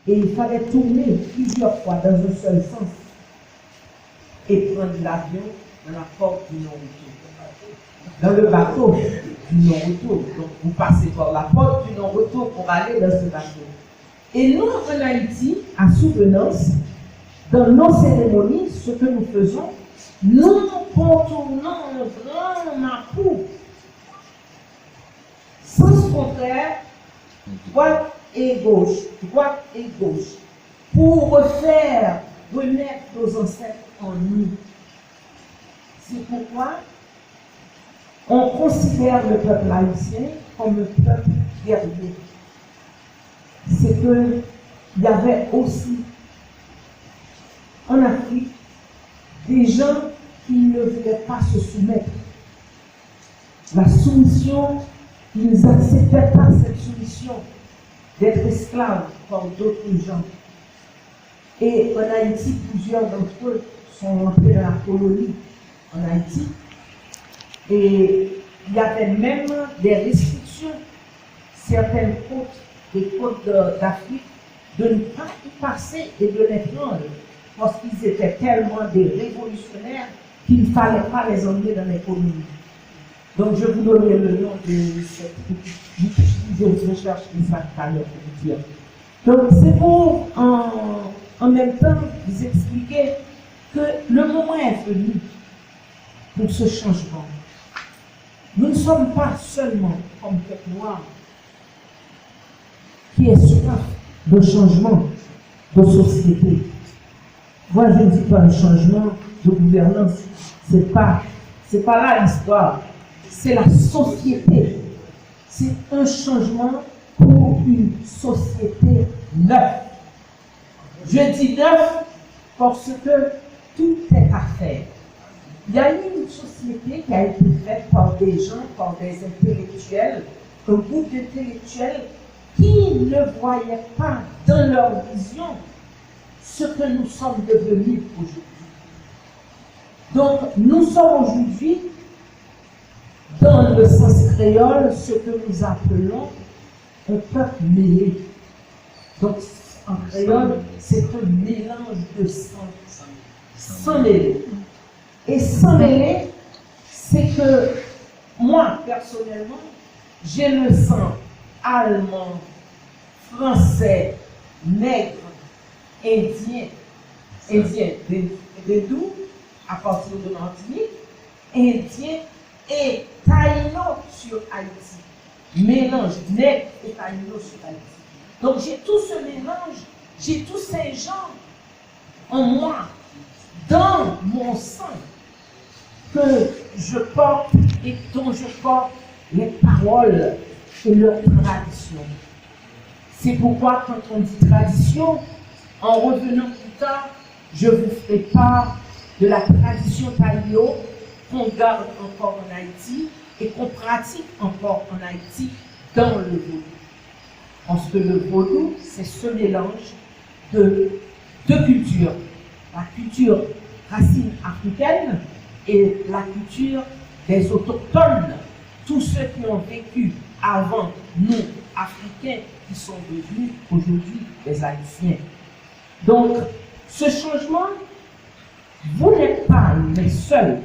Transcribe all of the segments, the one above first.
Et il fallait tourner plusieurs fois dans un seul sens et prendre l'avion dans la porte du non-retour. Dans le bateau du non-retour. Donc vous passez par la porte du non-retour pour aller dans ce bateau. Et nous, en Haïti, à Souvenance, dans nos cérémonies, ce que nous faisons, nous contournons un grand mapou. Sens contraire, droite et gauche, pour refaire remettre nos ancêtres en nous. C'est pourquoi on considère le peuple haïtien comme un peuple guerrier. C'est qu'il y avait aussi en Afrique des gens qui ne voulaient pas se soumettre. La soumission, ils n'acceptaient pas cette soumission d'être esclaves comme d'autres gens. Et en Haïti, plusieurs d'entre eux sont rentrés dans la colonie en Haïti. Et il y avait même des restrictions, certaines côtes, des côtes d'Afrique, de ne pas y passer et de les prendre, parce qu'ils étaient tellement des révolutionnaires qu'il ne fallait pas les emmener dans les colonies. Donc je vous donnerai le nom de cette je cherche ça tout à l'heure pour vous dire. Donc c'est pour en même temps vous expliquer que le moment est venu pour ce changement. Nous ne sommes pas seulement comme peuple noir qui est soif de changement de société. Moi je ne dis pas un changement de gouvernance, c'est pas là l'histoire, c'est la société. C'est un changement pour une société neuve. Je dis neuve parce que tout est à faire. Il y a eu une société qui a été faite par des gens, par des intellectuels, un groupe d'intellectuels qui ne voyaient pas dans leur vision ce que nous sommes devenus aujourd'hui. Donc, nous sommes aujourd'hui, dans le sens créole, ce que nous appelons un peuple mêlé. Donc, en créole, c'est un mélange de sang, sans mêlé. Et sans mêlé, c'est que moi, personnellement, j'ai le sang allemand, français, nègre, indien, d'Hindou, à partir de Martinique, indien et taïno sur Haïti. Mélange nègre et taïno sur Haïti. Donc j'ai tout ce mélange, j'ai tous ces gens en moi, dans mon sang, que je porte et dont je porte les paroles et leurs traditions. C'est pourquoi quand on dit tradition, en revenant plus tard, je vous ferai part de la tradition taïno qu'on garde encore en Haïti et qu'on pratique encore en Haïti dans le vaudou. Parce que le vaudou, c'est ce mélange de deux cultures. La culture racine africaine et la culture des autochtones. Tous ceux qui ont vécu avant nous, Africains, qui sont devenus aujourd'hui des Haïtiens. Donc, ce changement, vous n'êtes pas les seuls,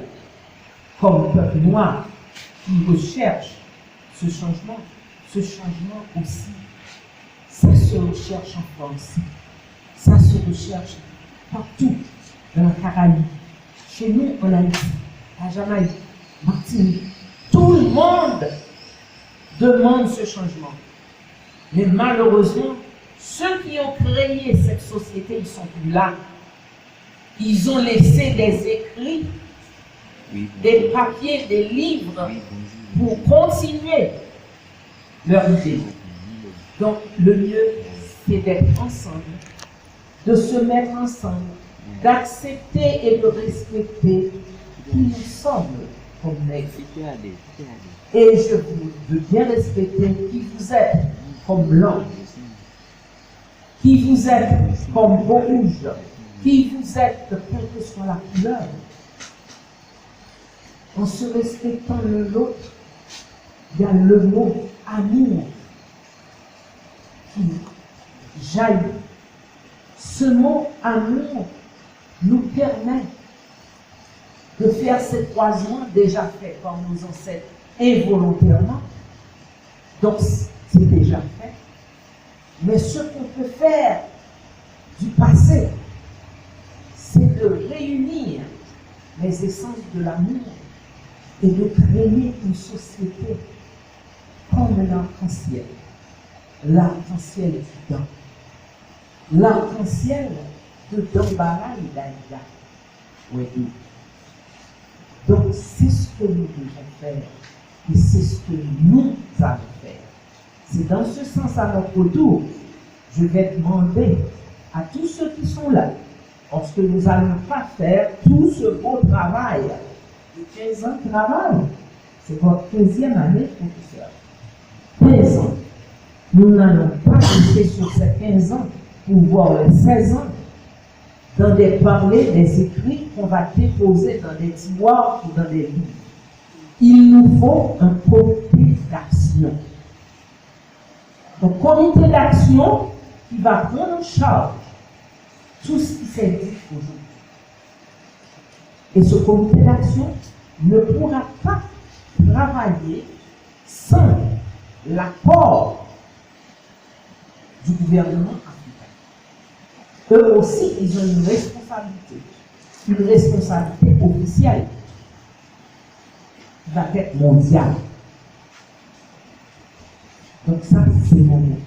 comme peuple noir, qui recherche ce changement. Ce changement aussi, ça se recherche en France, ça se recherche partout dans la Caraïbe, chez nous en Haïti, à Jamaïque, Martinique. Tout le monde demande ce changement. Mais malheureusement, ceux qui ont créé cette société, ils ne sont plus là. Ils ont laissé des écrits, des papiers, des livres pour continuer leur idée. Donc, le mieux, c'est d'être ensemble, de se mettre ensemble, d'accepter et de respecter qui nous sommes comme nègres. Et je veux bien respecter qui vous êtes comme blanc, qui vous êtes comme rouge, qui vous êtes, quelle que soit la couleur. En se respectant l'un l'autre, il y a le mot amour qui jaillit ce mot amour nous permet de faire ces croisements déjà faits par nos ancêtres involontairement. Donc, c'est déjà fait. Mais ce qu'on peut faire du passé, c'est de réunir les essences de l'amour et de créer une société comme l'arc-en-ciel. L'arc-en-ciel du temps. L'arc-en-ciel de Dambara et d'Aïda. Oui. Donc, c'est ce que nous devons faire. Et c'est ce que nous allons faire. C'est dans ce sens, à notre tour, je vais demander à tous ceux qui sont là, parce que nous n'allons pas faire tout ce beau travail de 15 ans de travail. C'est votre 15e année, professeur. 15 ans. Nous n'allons pas rester sur ces 15 ans pour voir les 16 ans dans des parlers, des écrits qu'on va déposer dans des tiroirs ou dans des livres. Il nous faut un comité d'action. Un comité d'action qui va prendre en charge tout ce qui s'est dit aujourd'hui. Et ce comité d'action ne pourra pas travailler sans l'accord du gouvernement africain. Eux aussi, ils ont une responsabilité officielle qui va être mondiale. Donc ça, c'est mon mot.